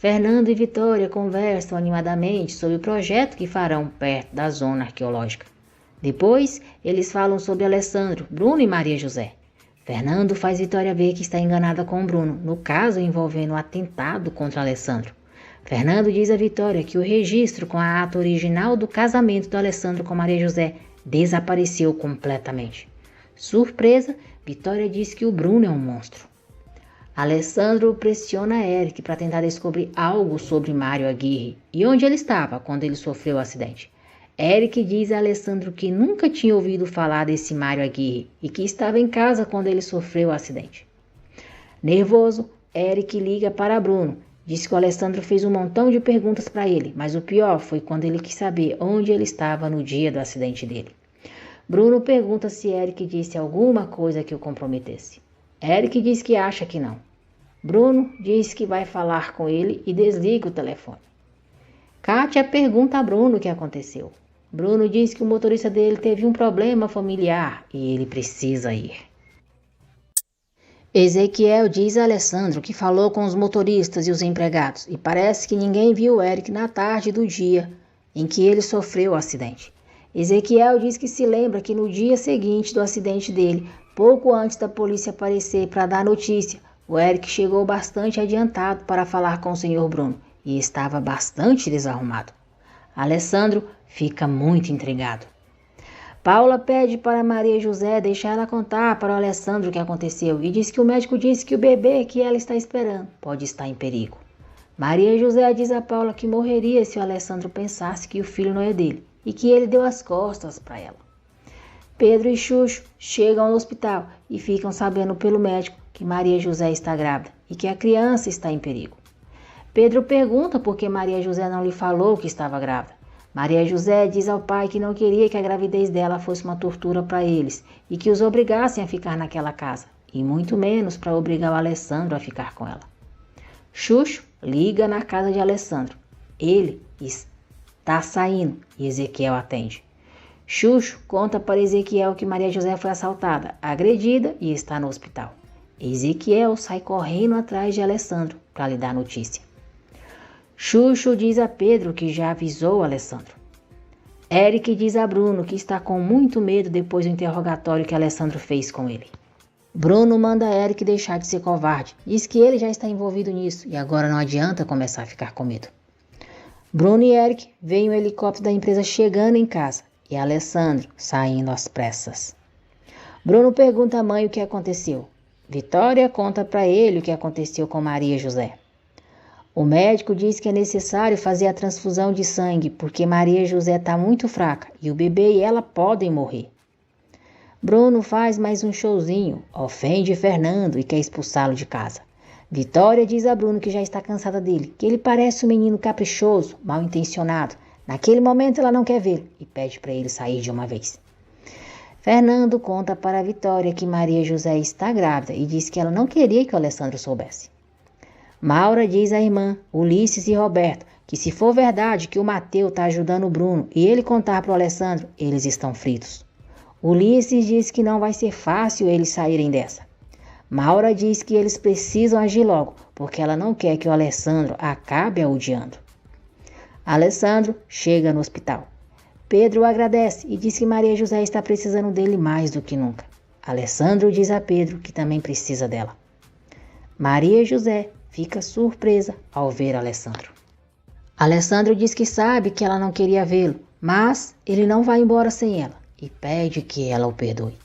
Fernando e Vitória conversam animadamente sobre o projeto que farão perto da zona arqueológica. Depois, eles falam sobre Alessandro, Bruno e Maria José. Fernando faz Vitória ver que está enganada com Bruno, no caso envolvendo o atentado contra Alessandro. Fernando diz a Vitória que o registro com a ata original do casamento do Alessandro com Maria José desapareceu completamente. Surpresa, Vitória diz que o Bruno é um monstro. Alessandro pressiona Eric para tentar descobrir algo sobre Mário Aguirre e onde ele estava quando ele sofreu o acidente. Eric diz a Alessandro que nunca tinha ouvido falar desse Mário Aguirre e que estava em casa quando ele sofreu o acidente. Nervoso, Eric liga para Bruno. Diz que o Alessandro fez um montão de perguntas para ele, mas o pior foi quando ele quis saber onde ele estava no dia do acidente dele. Bruno pergunta se Eric disse alguma coisa que o comprometesse. Eric diz que acha que não. Bruno diz que vai falar com ele e desliga o telefone. Kátia pergunta a Bruno o que aconteceu. Bruno diz que o motorista dele teve um problema familiar e ele precisa ir. Ezequiel diz a Alessandro que falou com os motoristas e os empregados e parece que ninguém viu Eric na tarde do dia em que ele sofreu o acidente. Ezequiel diz que se lembra que no dia seguinte do acidente dele, pouco antes da polícia aparecer para dar notícia, o Eric chegou bastante adiantado para falar com o Sr. Bruno e estava bastante desarrumado. Alessandro fica muito intrigado. Paula pede para Maria José deixar ela contar para o Alessandro o que aconteceu e diz que o médico disse que o bebê que ela está esperando pode estar em perigo. Maria José diz a Paula que morreria se o Alessandro pensasse que o filho não é dele e que ele deu as costas para ela. Pedro e Xuxo chegam no hospital e ficam sabendo pelo médico que Maria José está grávida e que a criança está em perigo. Pedro pergunta por que Maria José não lhe falou que estava grávida. Maria José diz ao pai que não queria que a gravidez dela fosse uma tortura para eles e que os obrigassem a ficar naquela casa, e muito menos para obrigar o Alessandro a ficar com ela. Xuxo liga na casa de Alessandro. Ele está saindo e Ezequiel atende. Xuxo conta para Ezequiel que Maria José foi assaltada, agredida e está no hospital. Ezequiel sai correndo atrás de Alessandro para lhe dar notícia. Xuxo diz a Pedro que já avisou Alessandro. Eric diz a Bruno que está com muito medo depois do interrogatório que Alessandro fez com ele. Bruno manda Eric deixar de ser covarde. Diz que ele já está envolvido nisso e agora não adianta começar a ficar com medo. Bruno e Eric veem o helicóptero da empresa chegando em casa e Alessandro saindo às pressas. Bruno pergunta à mãe o que aconteceu. Vitória conta para ele o que aconteceu com Maria José. O médico diz que é necessário fazer a transfusão de sangue porque Maria José está muito fraca e o bebê e ela podem morrer. Bruno faz mais um showzinho, ofende Fernando e quer expulsá-lo de casa. Vitória diz a Bruno que já está cansada dele, que ele parece um menino caprichoso, mal intencionado. Naquele momento ela não quer vê-lo e pede para ele sair de uma vez. Fernando conta para a Vitória que Maria José está grávida e diz que ela não queria que o Alessandro soubesse. Maura diz à irmã, Ulisses e Roberto, que se for verdade que o Mateu está ajudando o Bruno e ele contar para o Alessandro, eles estão fritos. Ulisses diz que não vai ser fácil eles saírem dessa. Maura diz que eles precisam agir logo, porque ela não quer que o Alessandro acabe a odiando. Alessandro chega no hospital. Pedro agradece e diz que Maria José está precisando dele mais do que nunca. Alessandro diz a Pedro que também precisa dela. Maria José fica surpresa ao ver Alessandro. Alessandro diz que sabe que ela não queria vê-lo, mas ele não vai embora sem ela e pede que ela o perdoe.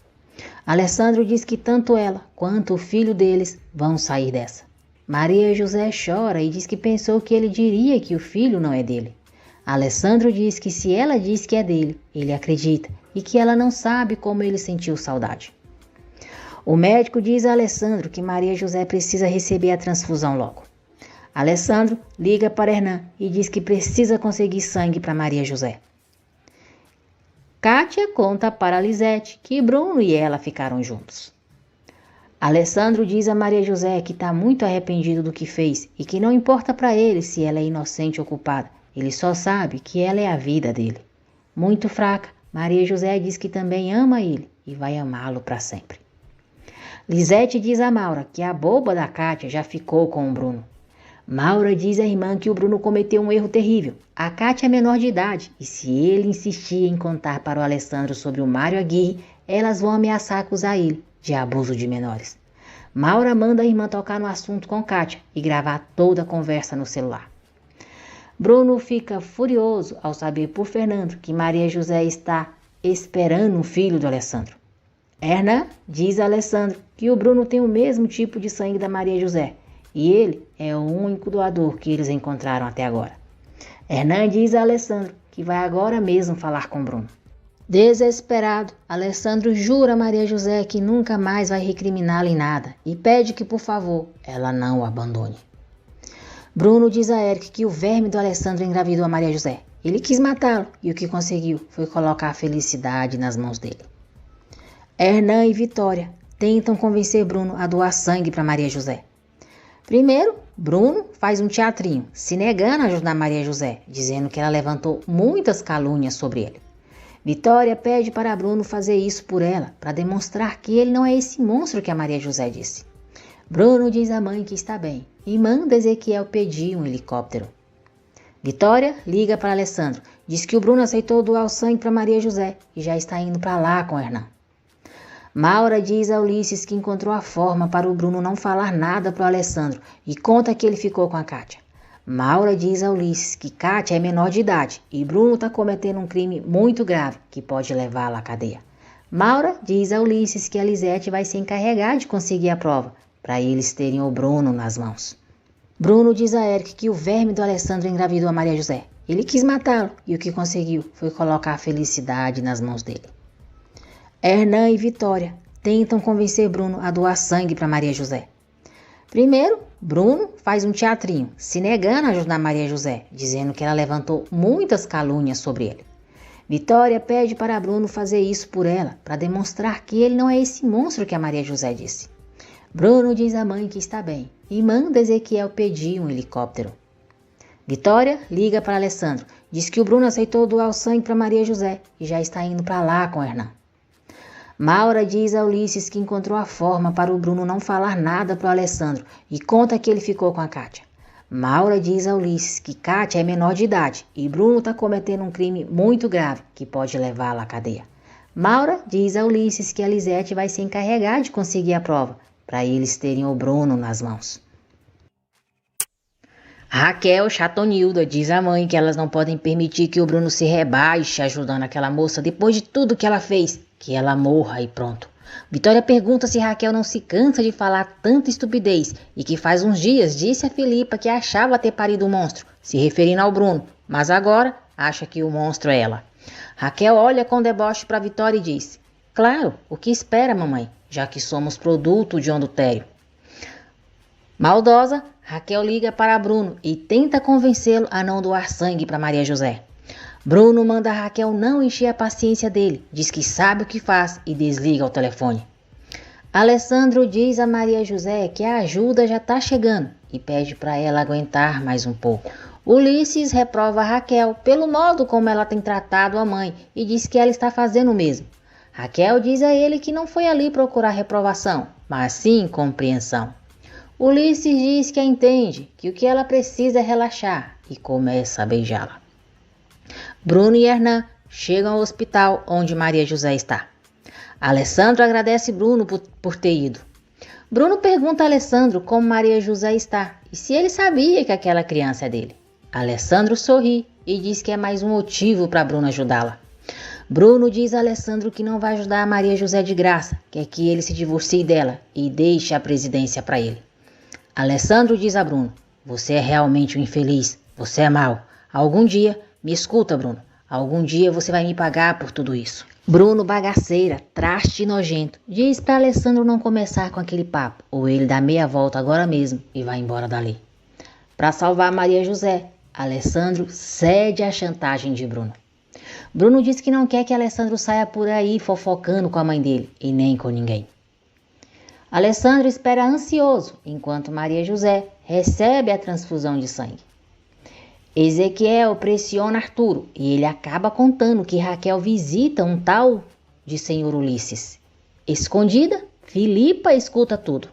Alessandro diz que tanto ela quanto o filho deles vão sair dessa. Maria José chora e diz que pensou que ele diria que o filho não é dele. Alessandro diz que se ela diz que é dele, ele acredita e que ela não sabe como ele sentiu saudade. O médico diz a Alessandro que Maria José precisa receber a transfusão logo. Alessandro liga para Hernan e diz que precisa conseguir sangue para Maria José. Kátia conta para Lisete que Bruno e ela ficaram juntos. Alessandro diz a Maria José que está muito arrependido do que fez e que não importa para ele se ela é inocente ou culpada, ele só sabe que ela é a vida dele. Muito fraca, Maria José diz que também ama ele e vai amá-lo para sempre. Lisete diz a Maura que a boba da Kátia já ficou com o Bruno. Maura diz à irmã que o Bruno cometeu um erro terrível. A Kátia é menor de idade e se ele insistir em contar para o Alessandro sobre o Mário Aguirre, elas vão ameaçar acusar ele de abuso de menores. Maura manda a irmã tocar no assunto com Kátia e gravar toda a conversa no celular. Bruno fica furioso ao saber por Fernando que Maria José está esperando um filho do Alessandro. Hernan diz a Alessandro que o Bruno tem o mesmo tipo de sangue da Maria José e ele é o único doador que eles encontraram até agora. Hernan diz a Alessandro que vai agora mesmo falar com Bruno. Desesperado, Alessandro jura a Maria José que nunca mais vai recriminá-la em nada e pede que, por favor, ela não o abandone. Bruno diz a Eric que o verme do Alessandro engravidou a Maria José. Ele quis matá-lo e o que conseguiu foi colocar a felicidade nas mãos dele. Hernan e Vitória tentam convencer Bruno a doar sangue para Maria José. Primeiro, Bruno faz um teatrinho, se negando a ajudar Maria José, dizendo que ela levantou muitas calúnias sobre ele. Vitória pede para Bruno fazer isso por ela, para demonstrar que ele não é esse monstro que a Maria José disse. Bruno diz à mãe que está bem e manda Ezequiel pedir um helicóptero. Vitória liga para Alessandro, diz que o Bruno aceitou doar o sangue para Maria José e já está indo para lá com Hernan. Maura diz a Ulisses que encontrou a forma para o Bruno não falar nada para o Alessandro e conta que ele ficou com a Kátia. Maura diz a Ulisses que Kátia é menor de idade e Bruno está cometendo um crime muito grave que pode levá-la à cadeia. Maura diz a Ulisses que a Lisete vai se encarregar de conseguir a prova, para eles terem o Bruno nas mãos. Bruno diz a Eric que o verme do Alessandro engravidou a Maria José. Ele quis matá-lo e o que conseguiu foi colocar a felicidade nas mãos dele. Hernan e Vitória tentam convencer Bruno a doar sangue para Maria José. Primeiro, Bruno faz um teatrinho, se negando a ajudar Maria José, dizendo que ela levantou muitas calúnias sobre ele. Vitória pede para Bruno fazer isso por ela, para demonstrar que ele não é esse monstro que a Maria José disse. Bruno diz à mãe que está bem e manda Ezequiel pedir um helicóptero. Vitória liga para Alessandro, diz que o Bruno aceitou doar o sangue para Maria José e já está indo para lá com Hernan. Maura diz a Ulisses que encontrou a forma para o Bruno não falar nada para o Alessandro e conta que ele ficou com a Kátia. Maura diz a Ulisses que Kátia é menor de idade e Bruno está cometendo um crime muito grave que pode levá-la à cadeia. Maura diz a Ulisses que a Lisete vai se encarregar de conseguir a prova, para eles terem o Bruno nas mãos. Raquel Chatonilda diz à mãe que elas não podem permitir que o Bruno se rebaixe ajudando aquela moça depois de tudo que ela fez, que ela morra e pronto. Vitória pergunta se Raquel não se cansa de falar tanta estupidez e que faz uns dias disse a Filipa que achava ter parido o monstro, se referindo ao Bruno, mas agora acha que o monstro é ela. Raquel olha com deboche para Vitória e diz: "Claro, o que espera, mamãe, já que somos produto de um adultério." Maldosa, Raquel liga para Bruno e tenta convencê-lo a não doar sangue para Maria José. Bruno manda a Raquel não encher a paciência dele, diz que sabe o que faz e desliga o telefone. Alessandro diz a Maria José que a ajuda já está chegando e pede para ela aguentar mais um pouco. Ulisses reprova a Raquel pelo modo como ela tem tratado a mãe e diz que ela está fazendo o mesmo. Raquel diz a ele que não foi ali procurar reprovação, mas sim compreensão. Ulisses diz que a entende, que o que ela precisa é relaxar e começa a beijá-la. Bruno e Hernan chegam ao hospital onde Maria José está. Alessandro agradece Bruno por ter ido. Bruno pergunta a Alessandro como Maria José está e se ele sabia que aquela criança é dele. Alessandro sorri e diz que é mais um motivo para Bruno ajudá-la. Bruno diz a Alessandro que não vai ajudar a Maria José de graça, quer que ele se divorcie dela e deixe a presidência para ele. Alessandro diz a Bruno: "Você é realmente um infeliz, você é mau. Algum dia, me escuta, Bruno, algum dia você vai me pagar por tudo isso." Bruno bagaceira, traste e nojento, diz para Alessandro não começar com aquele papo, ou ele dá meia volta agora mesmo e vai embora dali. Para salvar Maria José, Alessandro cede à chantagem de Bruno. Bruno diz que não quer que Alessandro saia por aí fofocando com a mãe dele e nem com ninguém. Alessandro espera ansioso enquanto Maria José recebe a transfusão de sangue. Ezequiel pressiona Arturo e ele acaba contando que Raquel visita um tal de senhor Ulisses. Escondida, Filipa escuta tudo.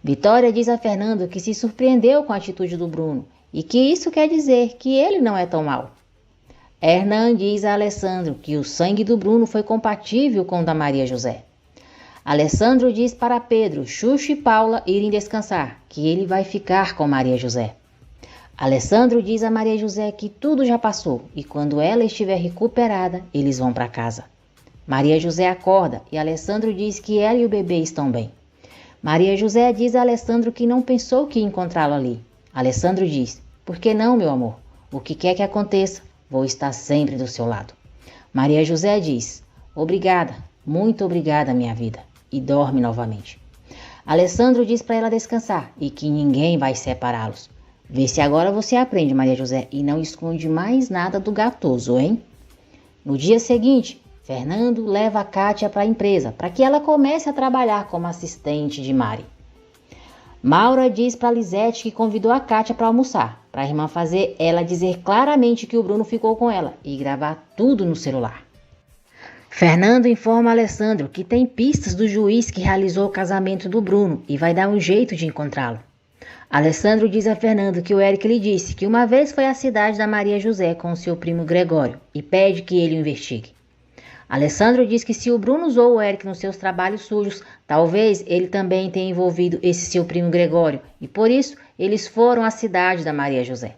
Vitória diz a Fernando que se surpreendeu com a atitude do Bruno e que isso quer dizer que ele não é tão mau. Hernan diz a Alessandro que o sangue do Bruno foi compatível com o da Maria José. Alessandro diz para Pedro, Xuxa e Paula irem descansar, que ele vai ficar com Maria José. Alessandro diz a Maria José que tudo já passou e quando ela estiver recuperada, eles vão para casa. Maria José acorda e Alessandro diz que ela e o bebê estão bem. Maria José diz a Alessandro que não pensou que ia encontrá-lo ali. Alessandro diz, por que não, meu amor? O que quer que aconteça, vou estar sempre do seu lado. Maria José diz, obrigada, muito obrigada, minha vida, e dorme novamente. Alessandro diz para ela descansar e que ninguém vai separá-los. Vê se agora você aprende, Maria José, e não esconde mais nada do gatoso, hein? No dia seguinte, Fernando leva a Kátia para a empresa, para que ela comece a trabalhar como assistente de Mari. Maura diz para Lisete que convidou a Kátia para almoçar, para a irmã fazer ela dizer claramente que o Bruno ficou com ela e gravar tudo no celular. Fernando informa a Alessandro que tem pistas do juiz que realizou o casamento do Bruno e vai dar um jeito de encontrá-lo. Alessandro diz a Fernando que o Eric lhe disse que uma vez foi à cidade da Maria José com seu primo Gregório e pede que ele o investigue. Alessandro diz que se o Bruno usou o Eric nos seus trabalhos sujos, talvez ele também tenha envolvido esse seu primo Gregório e por isso eles foram à cidade da Maria José.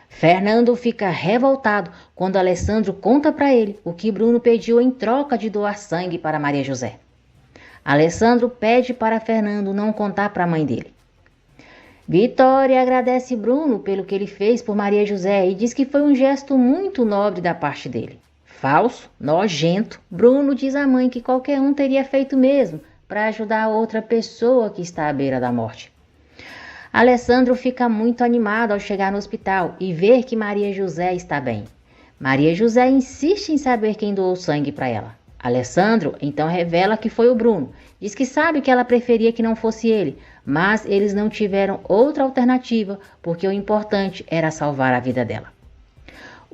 Fernando fica revoltado quando Alessandro conta para ele o que Bruno pediu em troca de doar sangue para Maria José. Alessandro pede para Fernando não contar para a mãe dele. Vitória agradece Bruno pelo que ele fez por Maria José e diz que foi um gesto muito nobre da parte dele. Falso, nojento, Bruno diz à mãe que qualquer um teria feito mesmo para ajudar outra pessoa que está à beira da morte. Alessandro fica muito animado ao chegar no hospital e ver que Maria José está bem. Maria José insiste em saber quem doou sangue para ela. Alessandro então revela que foi o Bruno. Diz que sabe que ela preferia que não fosse ele, mas eles não tiveram outra alternativa porque o importante era salvar a vida dela.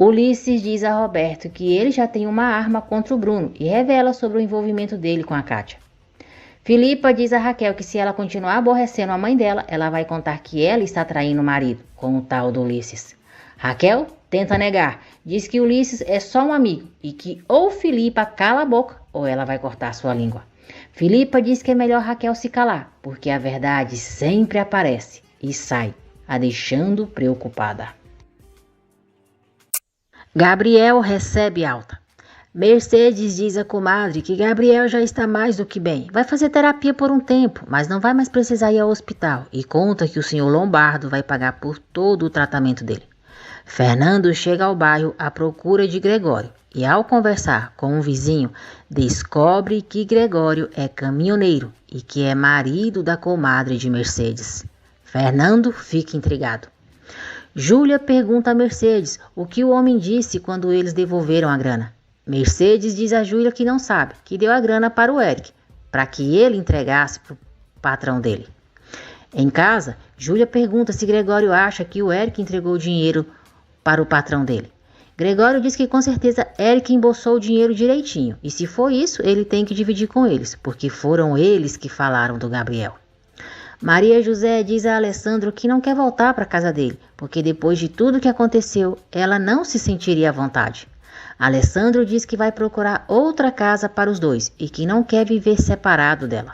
Ulisses diz a Roberto que ele já tem uma arma contra o Bruno e revela sobre o envolvimento dele com a Kátia. Filipa diz a Raquel que se ela continuar aborrecendo a mãe dela, ela vai contar que ela está traindo o marido, com o tal do Ulisses. Raquel tenta negar, diz que Ulisses é só um amigo e que ou Filipa cala a boca ou ela vai cortar sua língua. Filipa diz que é melhor Raquel se calar, porque a verdade sempre aparece e sai, a deixando preocupada. Gabriel recebe alta. Mercedes diz à comadre que Gabriel já está mais do que bem. Vai fazer terapia por um tempo, mas não vai mais precisar ir ao hospital e conta que o senhor Lombardo vai pagar por todo o tratamento dele. Fernando chega ao bairro à procura de Gregório e, ao conversar com um vizinho, descobre que Gregório é caminhoneiro e que é marido da comadre de Mercedes. Fernando fica intrigado. Júlia pergunta a Mercedes o que o homem disse quando eles devolveram a grana. Mercedes diz a Júlia que não sabe, que deu a grana para o Eric, para que ele entregasse para o patrão dele. Em casa, Júlia pergunta se Gregório acha que o Eric entregou o dinheiro para o patrão dele. Gregório diz que com certeza Eric embolsou o dinheiro direitinho, e se for isso, ele tem que dividir com eles, porque foram eles que falaram do Gabriel. Maria José diz a Alessandro que não quer voltar para a casa dele, porque depois de tudo que aconteceu, ela não se sentiria à vontade. Alessandro diz que vai procurar outra casa para os dois e que não quer viver separado dela.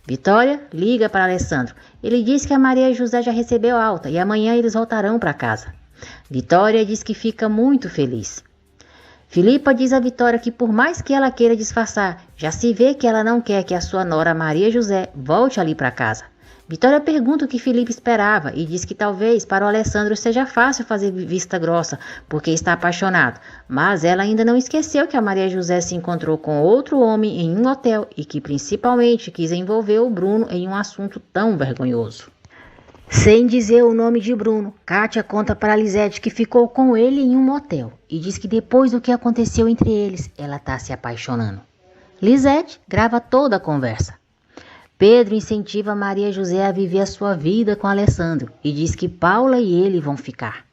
Vitória liga para Alessandro. Ele diz que a Maria José já recebeu alta e amanhã eles voltarão para casa. Vitória diz que fica muito feliz. Filipa diz a Vitória que por mais que ela queira disfarçar, já se vê que ela não quer que a sua nora Maria José volte ali para casa. Vitória pergunta o que Filipe esperava e diz que talvez para o Alessandro seja fácil fazer vista grossa porque está apaixonado, mas ela ainda não esqueceu que a Maria José se encontrou com outro homem em um hotel e que principalmente quis envolver o Bruno em um assunto tão vergonhoso. Sem dizer o nome de Bruno, Kátia conta para Lisete que ficou com ele em um motel e diz que depois do que aconteceu entre eles, ela está se apaixonando. Lisete grava toda a conversa. Pedro incentiva Maria José a viver a sua vida com Alessandro e diz que Paula e ele vão ficar.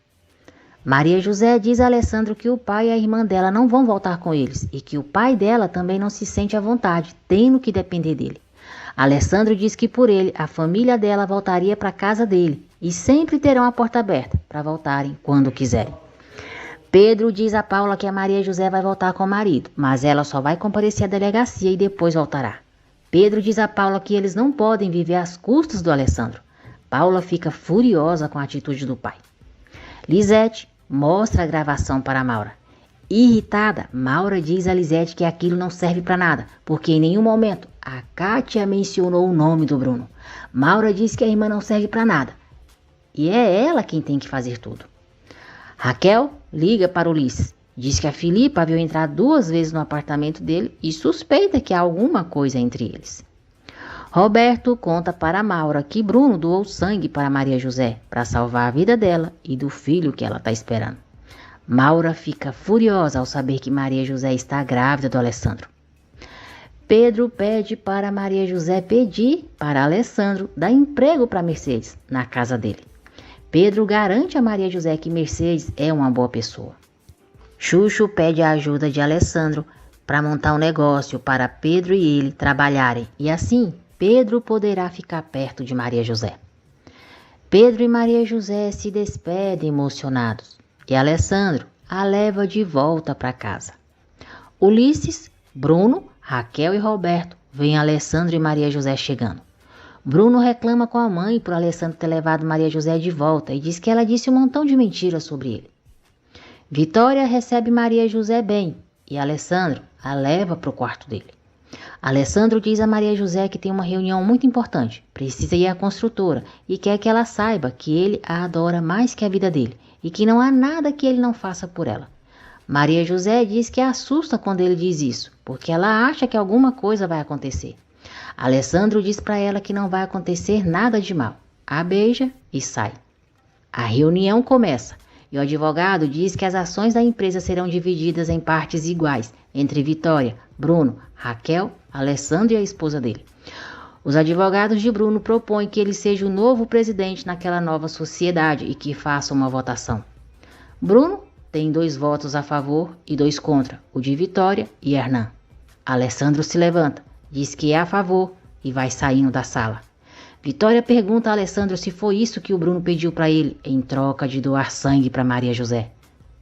Maria José diz a Alessandro que o pai e a irmã dela não vão voltar com eles e que o pai dela também não se sente à vontade, tendo que depender dele. Alessandro diz que por ele, a família dela voltaria para a casa dele e sempre terão a porta aberta para voltarem quando quiserem. Pedro diz a Paula que a Maria José vai voltar com o marido, mas ela só vai comparecer à delegacia e depois voltará. Pedro diz a Paula que eles não podem viver às custas do Alessandro. Paula fica furiosa com a atitude do pai. Lisete mostra a gravação para Maura. Irritada, Maura diz a Lisete que aquilo não serve para nada, porque em nenhum momento a Kátia mencionou o nome do Bruno. Maura diz que a irmã não serve para nada e é ela quem tem que fazer tudo. Raquel liga para Ulisses, diz que a Filipa viu entrar 2 vezes no apartamento dele e suspeita que há alguma coisa entre eles. Roberto conta para Maura que Bruno doou sangue para Maria José para salvar a vida dela e do filho que ela está esperando. Maura fica furiosa ao saber que Maria José está grávida do Alessandro. Pedro pede para Maria José pedir para Alessandro dar emprego para Mercedes na casa dele. Pedro garante a Maria José que Mercedes é uma boa pessoa. Chuchu pede a ajuda de Alessandro para montar um negócio para Pedro e ele trabalharem e assim Pedro poderá ficar perto de Maria José. Pedro e Maria José se despedem emocionados e Alessandro a leva de volta para casa. Ulisses, Bruno, Raquel e Roberto veem Alessandro e Maria José chegando. Bruno reclama com a mãe por Alessandro ter levado Maria José de volta e diz que ela disse um montão de mentiras sobre ele. Vitória recebe Maria José bem e Alessandro a leva para o quarto dele. Alessandro diz a Maria José que tem uma reunião muito importante, precisa ir à construtora e quer que ela saiba que ele a adora mais que a vida dele e que não há nada que ele não faça por ela. Maria José diz que a assusta quando ele diz isso, porque ela acha que alguma coisa vai acontecer. Alessandro diz para ela que não vai acontecer nada de mal. A beija e sai. A reunião começa e o advogado diz que as ações da empresa serão divididas em partes iguais entre Vitória, Bruno, Raquel, Alessandro e a esposa dele. Os advogados de Bruno propõem que ele seja o novo presidente naquela nova sociedade e que faça uma votação. Bruno tem 2 votos a favor e 2 contra, o de Vitória e Hernan. Alessandro se levanta, diz que é a favor e vai saindo da sala. Vitória pergunta a Alessandro se foi isso que o Bruno pediu para ele em troca de doar sangue para Maria José.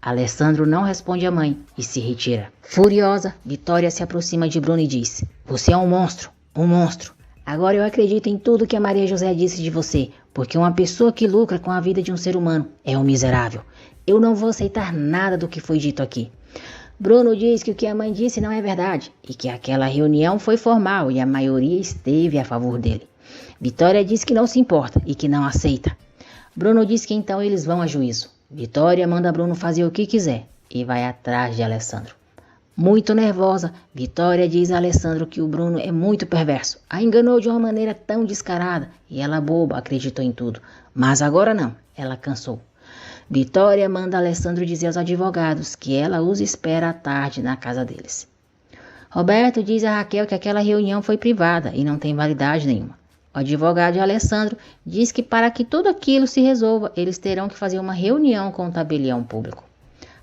Alessandro não responde à mãe e se retira. Furiosa, Vitória se aproxima de Bruno e diz: "Você é um monstro, um monstro. Agora eu acredito em tudo que a Maria José disse de você, porque uma pessoa que lucra com a vida de um ser humano é um miserável. Eu não vou aceitar nada do que foi dito aqui." Bruno diz que o que a mãe disse não é verdade e que aquela reunião foi formal e a maioria esteve a favor dele. Vitória diz que não se importa e que não aceita. Bruno diz que então eles vão a juízo. Vitória manda Bruno fazer o que quiser e vai atrás de Alessandro. Muito nervosa, Vitória diz a Alessandro que o Bruno é muito perverso. A enganou de uma maneira tão descarada e ela, boba, acreditou em tudo. Mas agora não, ela cansou. Vitória manda Alessandro dizer aos advogados que ela os espera à tarde na casa deles. Roberto diz a Raquel que aquela reunião foi privada e não tem validade nenhuma. O advogado de Alessandro diz que para que tudo aquilo se resolva, eles terão que fazer uma reunião com o tabelião público.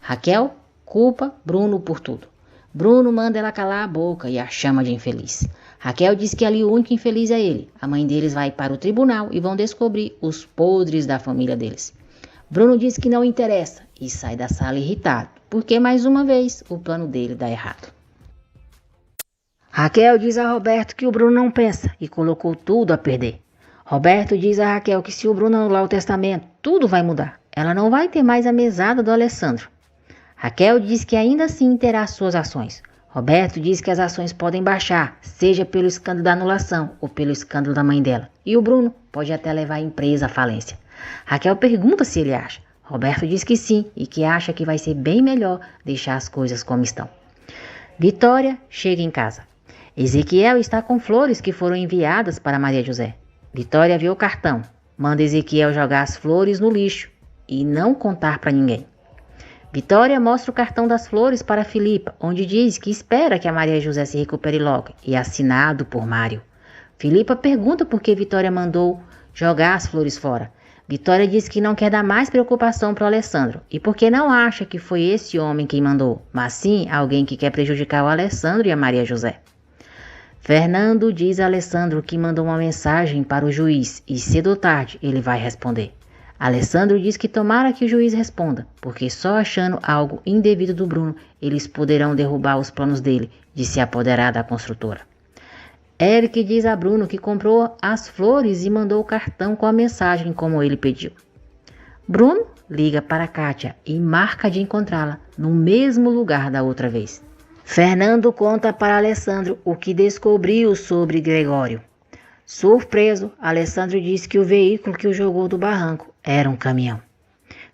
Raquel culpa Bruno por tudo. Bruno manda ela calar a boca e a chama de infeliz. Raquel diz que ali o único infeliz é ele. A mãe deles vai para o tribunal e vão descobrir os podres da família deles. Bruno diz que não interessa e sai da sala irritado, porque mais uma vez o plano dele dá errado. Raquel diz a Roberto que o Bruno não pensa e colocou tudo a perder. Roberto diz a Raquel que se o Bruno anular o testamento, tudo vai mudar. Ela não vai ter mais a mesada do Alessandro. Raquel diz que ainda assim terá suas ações. Roberto diz que as ações podem baixar, seja pelo escândalo da anulação ou pelo escândalo da mãe dela. E o Bruno pode até levar a empresa à falência. Raquel pergunta se ele acha. Roberto diz que sim e que acha que vai ser bem melhor deixar as coisas como estão. Vitória chega em casa. Ezequiel está com flores que foram enviadas para Maria José. Vitória vê o cartão, manda Ezequiel jogar as flores no lixo e não contar para ninguém. Vitória mostra o cartão das flores para Filipa, onde diz que espera que a Maria José se recupere logo e é assinado por Mário. Filipa pergunta por que Vitória mandou jogar as flores fora. Vitória diz que não quer dar mais preocupação para o Alessandro e porque não acha que foi esse homem quem mandou, mas sim alguém que quer prejudicar o Alessandro e a Maria José. Fernando diz a Alessandro que mandou uma mensagem para o juiz e cedo ou tarde ele vai responder. Alessandro diz que tomara que o juiz responda, porque só achando algo indevido do Bruno, eles poderão derrubar os planos dele de se apoderar da construtora. Eric diz a Bruno que comprou as flores e mandou o cartão com a mensagem como ele pediu. Bruno liga para Kátia e marca de encontrá-la no mesmo lugar da outra vez. Fernando conta para Alessandro o que descobriu sobre Gregório. Surpreso, Alessandro diz que o veículo que o jogou do barranco era um caminhão.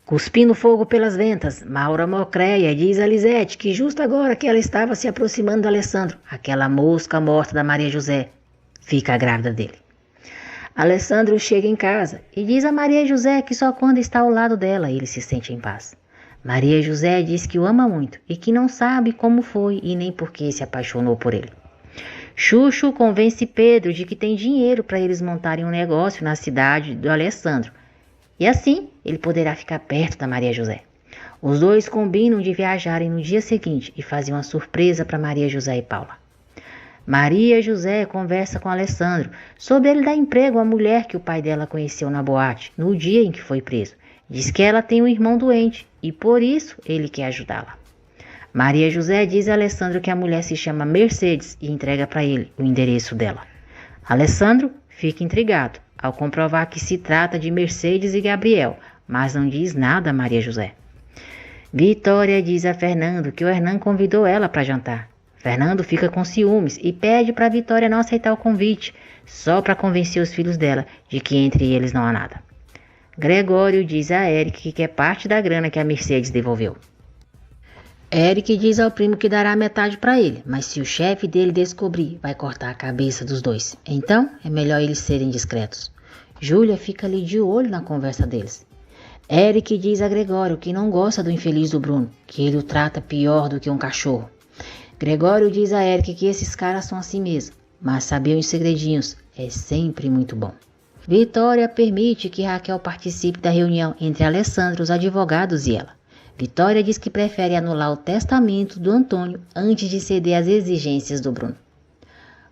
Cuspindo fogo pelas ventas, Maura Mocreia diz a Lisete que justo agora que ela estava se aproximando do Alessandro, aquela mosca morta da Maria José fica grávida dele. Alessandro chega em casa e diz a Maria José que só quando está ao lado dela ele se sente em paz. Maria José diz que o ama muito e que não sabe como foi e nem por que se apaixonou por ele. Chuchu convence Pedro de que tem dinheiro para eles montarem um negócio na cidade do Alessandro. E assim ele poderá ficar perto da Maria José. Os dois combinam de viajarem no dia seguinte e fazem uma surpresa para Maria José e Paula. Maria José conversa com Alessandro sobre ele dar emprego à mulher que o pai dela conheceu na boate no dia em que foi preso. Diz que ela tem um irmão doente e por isso ele quer ajudá-la. Maria José diz a Alessandro que a mulher se chama Mercedes e entrega para ele o endereço dela. Alessandro fica intrigado ao comprovar que se trata de Mercedes e Gabriel, mas não diz nada a Maria José. Vitória diz a Fernando que o Hernan convidou ela para jantar. Fernando fica com ciúmes e pede para Vitória não aceitar o convite, só para convencer os filhos dela de que entre eles não há nada. Gregório diz a Eric que quer parte da grana que a Mercedes devolveu. Eric diz ao primo que dará metade para ele, mas se o chefe dele descobrir, vai cortar a cabeça dos dois. Então, é melhor eles serem discretos. Júlia fica ali de olho na conversa deles. Eric diz a Gregório que não gosta do infeliz do Bruno, que ele o trata pior do que um cachorro. Gregório diz a Eric que esses caras são assim mesmo, mas saber os segredinhos é sempre muito bom. Vitória permite que Raquel participe da reunião entre Alessandro, os advogados e ela. Vitória diz que prefere anular o testamento do Antônio antes de ceder às exigências do Bruno.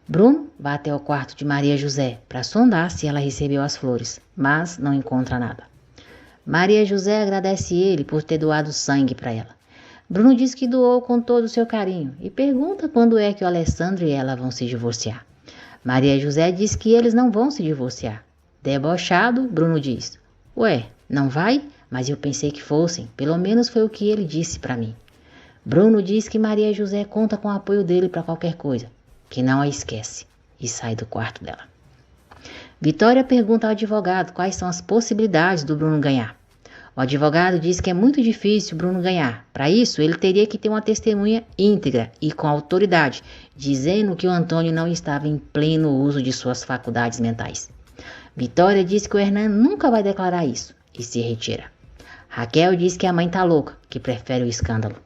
Bruno vai até o quarto de Maria José para sondar se ela recebeu as flores, mas não encontra nada. Maria José agradece ele por ter doado sangue para ela. Bruno diz que doou com todo o seu carinho e pergunta quando é que o Alessandro e ela vão se divorciar. Maria José diz que eles não vão se divorciar. Debochado, Bruno diz: Ué, não vai? Mas eu pensei que fossem, pelo menos foi o que ele disse para mim. Bruno diz que Maria José conta com o apoio dele para qualquer coisa, que não a esquece, e sai do quarto dela. Vitória pergunta ao advogado quais são as possibilidades do Bruno ganhar. O advogado diz que é muito difícil Bruno ganhar. Para isso, ele teria que ter uma testemunha íntegra e com autoridade, dizendo que o Antônio não estava em pleno uso de suas faculdades mentais. Vitória diz que o Hernan nunca vai declarar isso e se retira. Raquel diz que a mãe tá louca, que prefere o escândalo.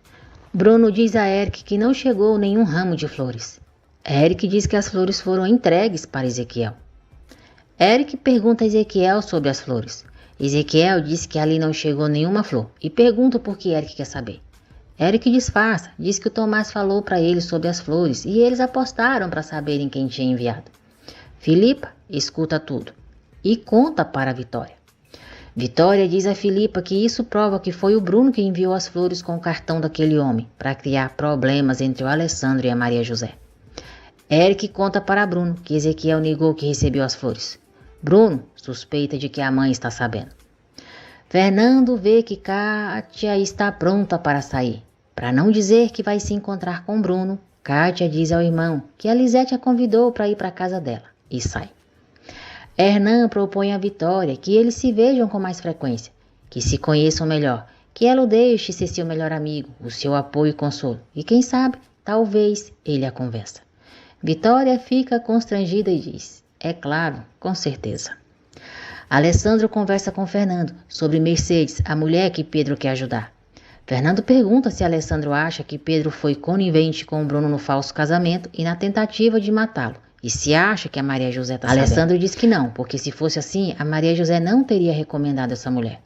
Bruno diz a Eric que não chegou nenhum ramo de flores. Eric diz que as flores foram entregues para Ezequiel. Eric pergunta a Ezequiel sobre as flores. Ezequiel diz que ali não chegou nenhuma flor e pergunta por que Eric quer saber. Eric disfarça, diz que o Tomás falou para ele sobre as flores e eles apostaram para saberem quem tinha enviado. Filipa escuta tudo e conta para Vitória. Vitória diz a Filipa que isso prova que foi o Bruno que enviou as flores com o cartão daquele homem para criar problemas entre o Alessandro e a Maria José. Eric conta para Bruno que Ezequiel negou que recebeu as flores. Bruno suspeita de que a mãe está sabendo. Fernando vê que Kátia está pronta para sair. Para não dizer que vai se encontrar com Bruno, Kátia diz ao irmão que a Lisete a convidou para ir para a casa dela e sai. Hernan propõe a Vitória que eles se vejam com mais frequência, que se conheçam melhor, que ela o deixe ser seu melhor amigo, o seu apoio e consolo, e quem sabe, talvez ele a convença. Vitória fica constrangida e diz: é claro, com certeza. Alessandro conversa com Fernando sobre Mercedes, a mulher que Pedro quer ajudar. Fernando pergunta se Alessandro acha que Pedro foi conivente com o Bruno no falso casamento e na tentativa de matá-lo. E se acha que a Maria José está sabendo. Alessandro diz que não, porque se fosse assim, a Maria José não teria recomendado essa mulher.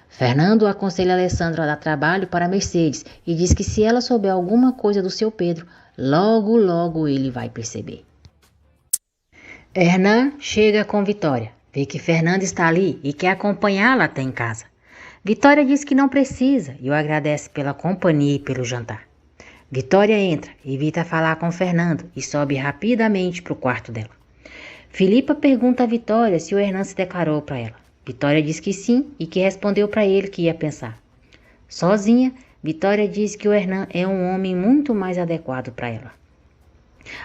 Fernando aconselha Alessandro a dar trabalho para Mercedes e diz que se ela souber alguma coisa do seu Pedro, logo ele vai perceber. Hernan chega com Vitória, vê que Fernando está ali e quer acompanhá-la até em casa. Vitória diz que não precisa e o agradece pela companhia e pelo jantar. Vitória entra, evita falar com Fernando e sobe rapidamente para o quarto dela. Filipa pergunta a Vitória se o Hernan se declarou para ela. Vitória diz que sim e que respondeu para ele que ia pensar. Sozinha, Vitória diz que o Hernan é um homem muito mais adequado para ela.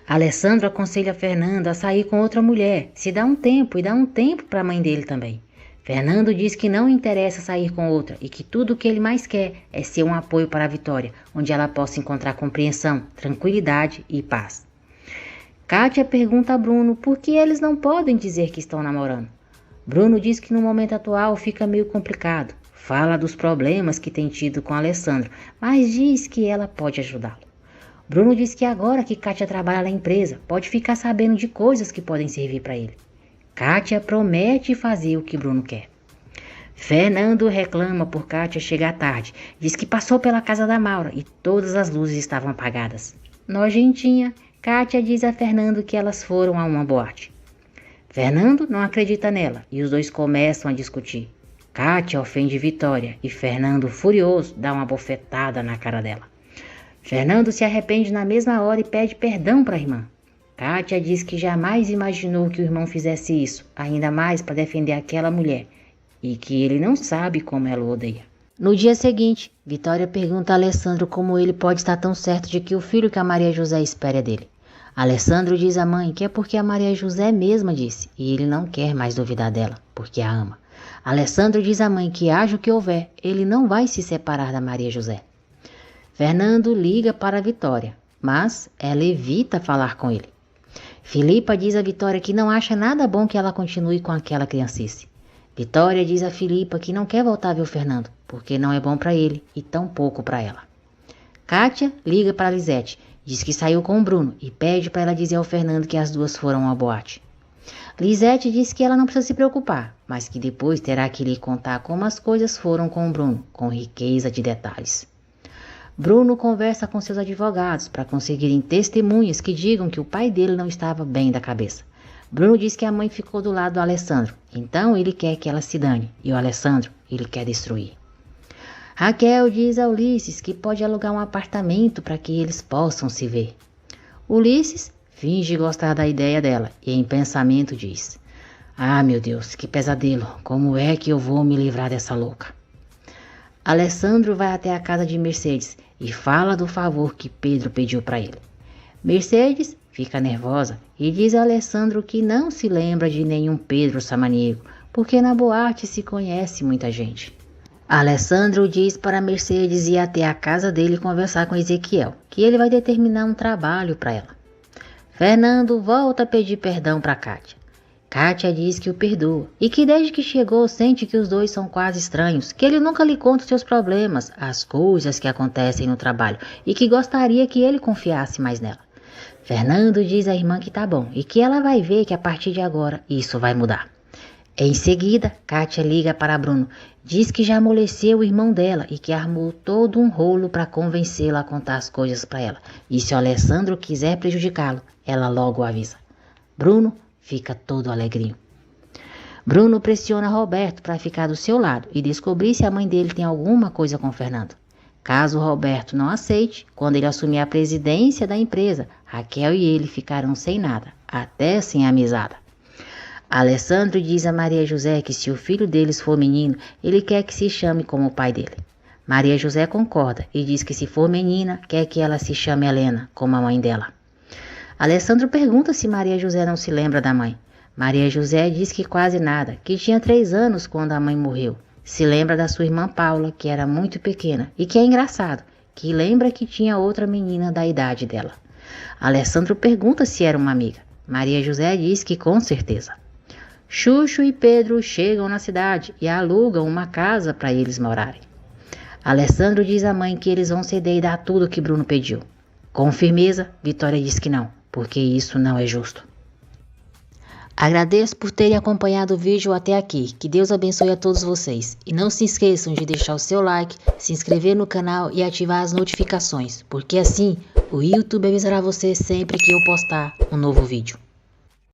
Alessandro aconselha Fernando a sair com outra mulher, se dá um tempo e dá um tempo para a mãe dele também. Fernando diz que não interessa sair com outra e que tudo o que ele mais quer é ser um apoio para a Vitória, onde ela possa encontrar compreensão, tranquilidade e paz. Kátia pergunta a Bruno por que eles não podem dizer que estão namorando. Bruno diz que no momento atual fica meio complicado. Fala dos problemas que tem tido com Alessandro, mas diz que ela pode ajudá-lo. Bruno diz que agora que Kátia trabalha na empresa, pode ficar sabendo de coisas que podem servir para ele. Kátia promete fazer o que Bruno quer. Fernando reclama por Kátia chegar tarde. Diz que passou pela casa da Maura e todas as luzes estavam apagadas. Nojentinha, Kátia diz a Fernando que elas foram a uma boate. Fernando não acredita nela e os dois começam a discutir. Kátia ofende Vitória e Fernando, furioso, dá uma bofetada na cara dela. Fernando se arrepende na mesma hora e pede perdão para a irmã. Kátia diz que jamais imaginou que o irmão fizesse isso, ainda mais para defender aquela mulher, e que ele não sabe como ela o odeia. No dia seguinte, Vitória pergunta a Alessandro como ele pode estar tão certo de que o filho que a Maria José espera é dele. Alessandro diz à mãe que é porque a Maria José mesma disse, e ele não quer mais duvidar dela, porque a ama. Alessandro diz à mãe que haja o que houver, ele não vai se separar da Maria José. Fernando liga para a Vitória, mas ela evita falar com ele. Filipa diz a Vitória que não acha nada bom que ela continue com aquela criancice. Vitória diz a Filipa que não quer voltar a ver o Fernando, porque não é bom para ele e tão pouco para ela. Kátia liga para Lisete, diz que saiu com o Bruno e pede para ela dizer ao Fernando que as duas foram à boate. Lisete diz que ela não precisa se preocupar, mas que depois terá que lhe contar como as coisas foram com o Bruno, com riqueza de detalhes. Bruno conversa com seus advogados para conseguirem testemunhas que digam que o pai dele não estava bem da cabeça. Bruno diz que a mãe ficou do lado do Alessandro, então ele quer que ela se dane, e o Alessandro ele quer destruir. Raquel diz a Ulisses que pode alugar um apartamento para que eles possam se ver. Ulisses finge gostar da ideia dela e em pensamento diz: "Ah, meu Deus, que pesadelo, como é que eu vou me livrar dessa louca?" Alessandro vai até a casa de Mercedes e fala do favor que Pedro pediu para ele. Mercedes fica nervosa e diz a Alessandro que não se lembra de nenhum Pedro Samaniego, porque na boate se conhece muita gente. Alessandro diz para Mercedes ir até a casa dele conversar com Ezequiel, que ele vai determinar um trabalho para ela. Fernando volta a pedir perdão para Kátia. Kátia diz que o perdoa e que desde que chegou sente que os dois são quase estranhos, que ele nunca lhe conta os seus problemas, as coisas que acontecem no trabalho e que gostaria que ele confiasse mais nela. Fernando diz à irmã que tá bom e que ela vai ver que a partir de agora isso vai mudar. Em seguida, Kátia liga para Bruno, diz que já amoleceu o irmão dela e que armou todo um rolo para convencê-lo a contar as coisas para ela. E se o Alessandro quiser prejudicá-lo, ela logo o avisa. Bruno fica todo alegrinho. Bruno pressiona Roberto para ficar do seu lado e descobrir se a mãe dele tem alguma coisa com Fernando. Caso Roberto não aceite, quando ele assumir a presidência da empresa, Raquel e ele ficarão sem nada, até sem amizade. Alessandro diz a Maria José que se o filho deles for menino, ele quer que se chame como o pai dele. Maria José concorda e diz que se for menina, quer que ela se chame Helena, como a mãe dela. Alessandro pergunta se Maria José não se lembra da mãe. Maria José diz que quase nada, que tinha 3 anos quando a mãe morreu. Se lembra da sua irmã Paula, que era muito pequena, e que é engraçado, que lembra que tinha outra menina da idade dela. Alessandro pergunta se era uma amiga. Maria José diz que com certeza. Xuxo e Pedro chegam na cidade e alugam uma casa para eles morarem. Alessandro diz à mãe que eles vão ceder e dar tudo o que Bruno pediu. Com firmeza, Vitória diz que não, porque isso não é justo. Agradeço por terem acompanhado o vídeo até aqui. Que Deus abençoe a todos vocês. E não se esqueçam de deixar o seu like, se inscrever no canal e ativar as notificações, porque assim o YouTube avisará você sempre que eu postar um novo vídeo.